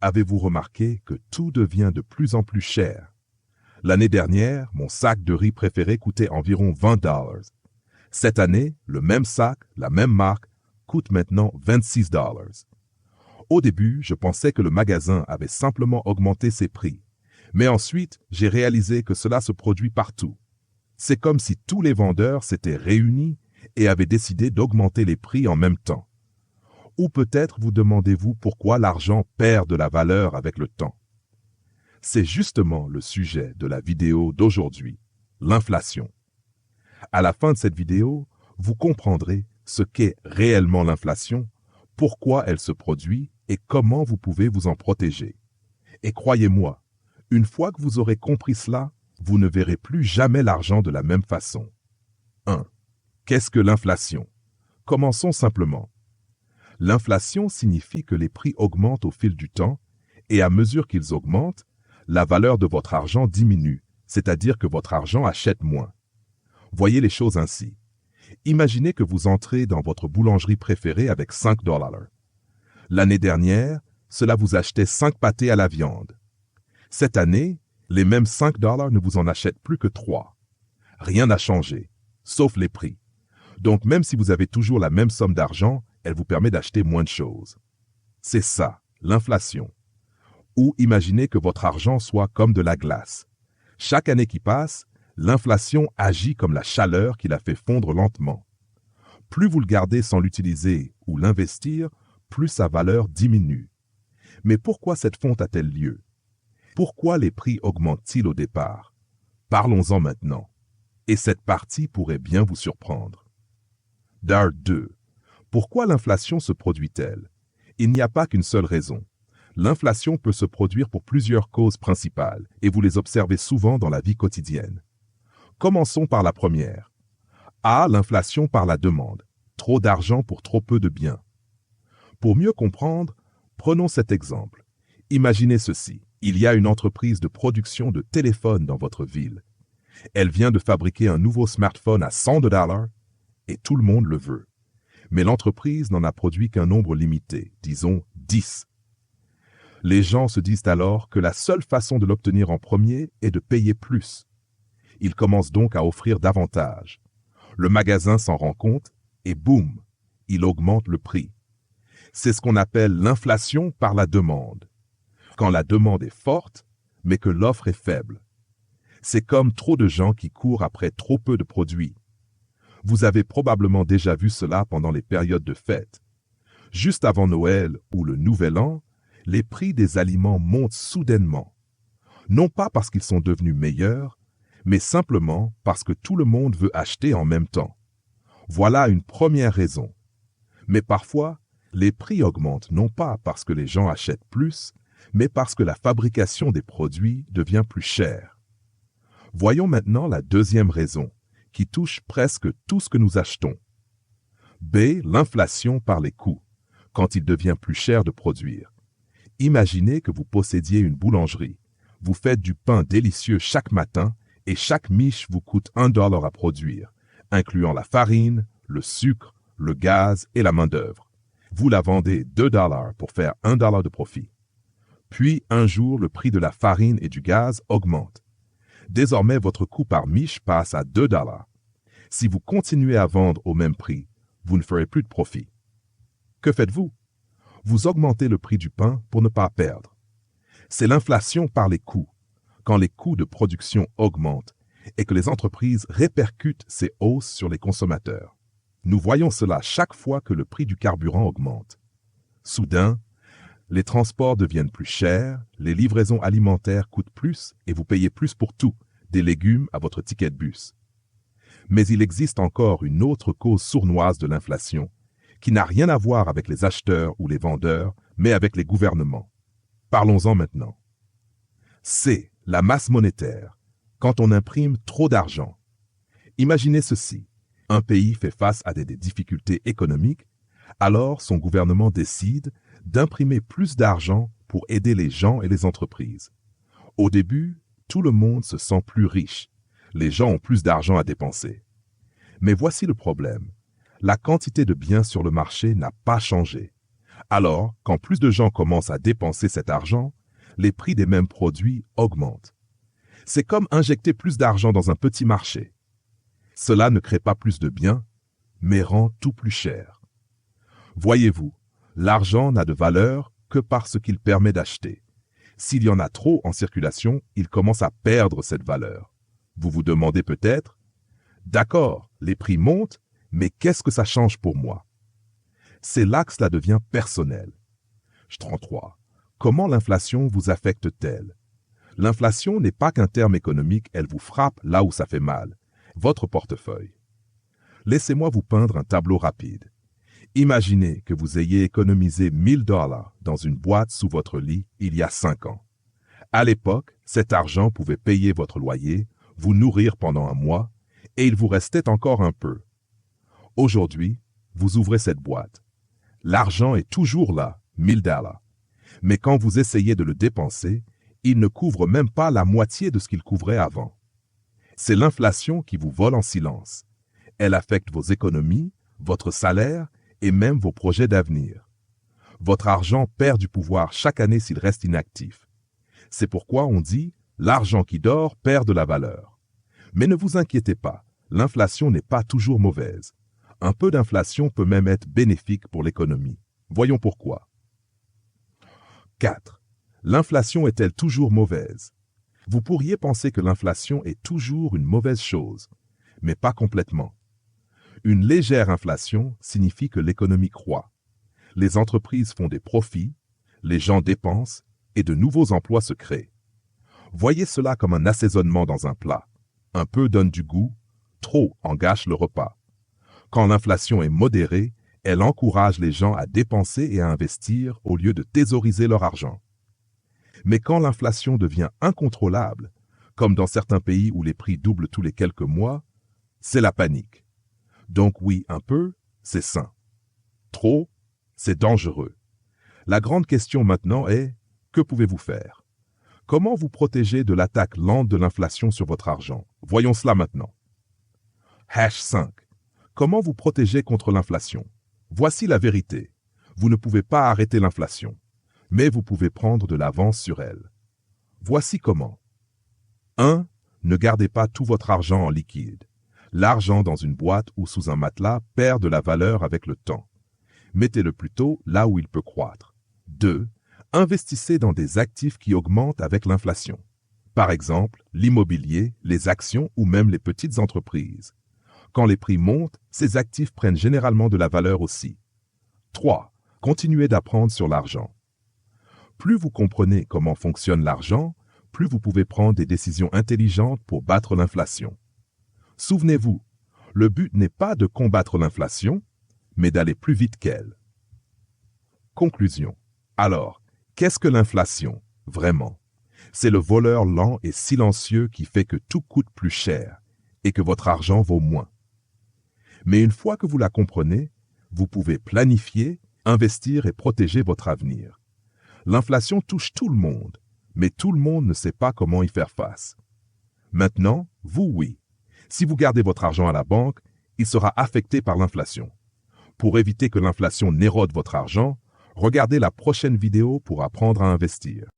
Avez-vous remarqué que tout devient de plus en plus cher? L'année dernière, mon sac de riz préféré coûtait environ $20. Cette année, le même sac, la même marque, coûte maintenant $26. Au début, je pensais que le magasin avait simplement augmenté ses prix. Mais ensuite, j'ai réalisé que cela se produit partout. C'est comme si tous les vendeurs s'étaient réunis et avaient décidé d'augmenter les prix en même temps. Ou peut-être vous demandez-vous pourquoi l'argent perd de la valeur avec le temps. C'est justement le sujet de la vidéo d'aujourd'hui, l'inflation. À la fin de cette vidéo, vous comprendrez ce qu'est réellement l'inflation, pourquoi elle se produit et comment vous pouvez vous en protéger. Et croyez-moi, une fois que vous aurez compris cela, vous ne verrez plus jamais l'argent de la même façon. 1. Qu'est-ce que l'inflation? Commençons simplement. L'inflation signifie que les prix augmentent au fil du temps et à mesure qu'ils augmentent, la valeur de votre argent diminue, c'est-à-dire que votre argent achète moins. Voyez les choses ainsi. Imaginez que vous entrez dans votre boulangerie préférée avec $5. L'année dernière, cela vous achetait 5 pâtés à la viande. Cette année, les mêmes $5 ne vous en achètent plus que 3. Rien n'a changé, sauf les prix. Donc même si vous avez toujours la même somme d'argent, elle vous permet d'acheter moins de choses. C'est ça, l'inflation. Ou imaginez que votre argent soit comme de la glace. Chaque année qui passe, l'inflation agit comme la chaleur qui la fait fondre lentement. Plus vous le gardez sans l'utiliser ou l'investir, plus sa valeur diminue. Mais pourquoi cette fonte a-t-elle lieu? Pourquoi les prix augmentent-ils au départ? Parlons-en maintenant. Et cette partie pourrait bien vous surprendre. D'art 2. Pourquoi l'inflation se produit-elle? Il n'y a pas qu'une seule raison. L'inflation peut se produire pour plusieurs causes principales, et vous les observez souvent dans la vie quotidienne. Commençons par la première. A. L'inflation par la demande. Trop d'argent pour trop peu de biens. Pour mieux comprendre, prenons cet exemple. Imaginez ceci. Il y a une entreprise de production de téléphones dans votre ville. Elle vient de fabriquer un nouveau smartphone à $100 et tout le monde le veut. Mais l'entreprise n'en a produit qu'un nombre limité, disons 10. Les gens se disent alors que la seule façon de l'obtenir en premier est de payer plus. Ils commencent donc à offrir davantage. Le magasin s'en rend compte et boum, il augmente le prix. C'est ce qu'on appelle l'inflation par la demande. Quand la demande est forte, mais que l'offre est faible. C'est comme trop de gens qui courent après trop peu de produits. Vous avez probablement déjà vu cela pendant les périodes de fête. Juste avant Noël ou le Nouvel An, les prix des aliments montent soudainement. Non pas parce qu'ils sont devenus meilleurs, mais simplement parce que tout le monde veut acheter en même temps. Voilà une première raison. Mais parfois, les prix augmentent non pas parce que les gens achètent plus, mais parce que la fabrication des produits devient plus chère. Voyons maintenant la deuxième raison, qui touche presque tout ce que nous achetons. B. L'inflation par les coûts, quand il devient plus cher de produire. Imaginez que vous possédiez une boulangerie. Vous faites du pain délicieux chaque matin et chaque miche vous coûte $1 à produire, incluant la farine, le sucre, le gaz et la main-d'œuvre. Vous la vendez $2 pour faire $1 de profit. Puis, un jour, le prix de la farine et du gaz augmente. Désormais, votre coût par miche passe à $2. Si vous continuez à vendre au même prix, vous ne ferez plus de profit. Que faites-vous? Vous augmentez le prix du pain pour ne pas perdre. C'est l'inflation par les coûts, quand les coûts de production augmentent et que les entreprises répercutent ces hausses sur les consommateurs. Nous voyons cela chaque fois que le prix du carburant augmente. Soudain, les transports deviennent plus chers, les livraisons alimentaires coûtent plus et vous payez plus pour tout, des légumes à votre ticket de bus. Mais il existe encore une autre cause sournoise de l'inflation, qui n'a rien à voir avec les acheteurs ou les vendeurs, mais avec les gouvernements. Parlons-en maintenant. C. La masse monétaire, quand on imprime trop d'argent. Imaginez ceci, un pays fait face à des difficultés économiques, alors son gouvernement décide d'imprimer plus d'argent pour aider les gens et les entreprises. Au début, tout le monde se sent plus riche. Les gens ont plus d'argent à dépenser. Mais voici le problème. La quantité de biens sur le marché n'a pas changé. Alors, quand plus de gens commencent à dépenser cet argent, les prix des mêmes produits augmentent. C'est comme injecter plus d'argent dans un petit marché. Cela ne crée pas plus de biens, mais rend tout plus cher. Voyez-vous, l'argent n'a de valeur que par ce qu'il permet d'acheter. S'il y en a trop en circulation, il commence à perdre cette valeur. Vous vous demandez peut-être, d'accord, les prix montent, mais qu'est-ce que ça change pour moi? C'est là que cela devient personnel. 33. Comment l'inflation vous affecte-t-elle? L'inflation n'est pas qu'un terme économique, elle vous frappe là où ça fait mal, votre portefeuille. Laissez-moi vous peindre un tableau rapide. Imaginez que vous ayez économisé 1 000 $ dans une boîte sous votre lit il y a 5 ans. À l'époque, cet argent pouvait payer votre loyer, vous nourrir pendant un mois, et il vous restait encore un peu. Aujourd'hui, vous ouvrez cette boîte. L'argent est toujours là, 1 000 $. Mais quand vous essayez de le dépenser, il ne couvre même pas la moitié de ce qu'il couvrait avant. C'est l'inflation qui vous vole en silence. Elle affecte vos économies, votre salaire et même vos projets d'avenir. Votre argent perd du pouvoir chaque année s'il reste inactif. C'est pourquoi on dit « l'argent qui dort perd de la valeur ». Mais ne vous inquiétez pas, l'inflation n'est pas toujours mauvaise. Un peu d'inflation peut même être bénéfique pour l'économie. Voyons pourquoi. 4. L'inflation est-elle toujours mauvaise? Vous pourriez penser que l'inflation est toujours une mauvaise chose, mais pas complètement. Une légère inflation signifie que l'économie croît. Les entreprises font des profits, les gens dépensent et de nouveaux emplois se créent. Voyez cela comme un assaisonnement dans un plat. Un peu donne du goût, trop en gâche le repas. Quand l'inflation est modérée, elle encourage les gens à dépenser et à investir au lieu de thésauriser leur argent. Mais quand l'inflation devient incontrôlable, comme dans certains pays où les prix doublent tous les quelques mois, c'est la panique. Donc oui, un peu, c'est sain. Trop, c'est dangereux. La grande question maintenant est, que pouvez-vous faire? Comment vous protéger de l'attaque lente de l'inflation sur votre argent? Voyons cela maintenant. #5. Comment vous protéger contre l'inflation? Voici la vérité. Vous ne pouvez pas arrêter l'inflation, mais vous pouvez prendre de l'avance sur elle. Voici comment. 1. Ne gardez pas tout votre argent en liquide. L'argent dans une boîte ou sous un matelas perd de la valeur avec le temps. Mettez-le plutôt là où il peut croître. 2. Investissez dans des actifs qui augmentent avec l'inflation. Par exemple, l'immobilier, les actions ou même les petites entreprises. Quand les prix montent, ces actifs prennent généralement de la valeur aussi. 3. Continuez d'apprendre sur l'argent. Plus vous comprenez comment fonctionne l'argent, plus vous pouvez prendre des décisions intelligentes pour battre l'inflation. Souvenez-vous, le but n'est pas de combattre l'inflation, mais d'aller plus vite qu'elle. Conclusion. Alors, qu'est-ce que l'inflation, vraiment? C'est le voleur lent et silencieux qui fait que tout coûte plus cher et que votre argent vaut moins. Mais une fois que vous la comprenez, vous pouvez planifier, investir et protéger votre avenir. L'inflation touche tout le monde, mais tout le monde ne sait pas comment y faire face. Maintenant, vous oui. Si vous gardez votre argent à la banque, il sera affecté par l'inflation. Pour éviter que l'inflation n'érode votre argent, regardez la prochaine vidéo pour apprendre à investir.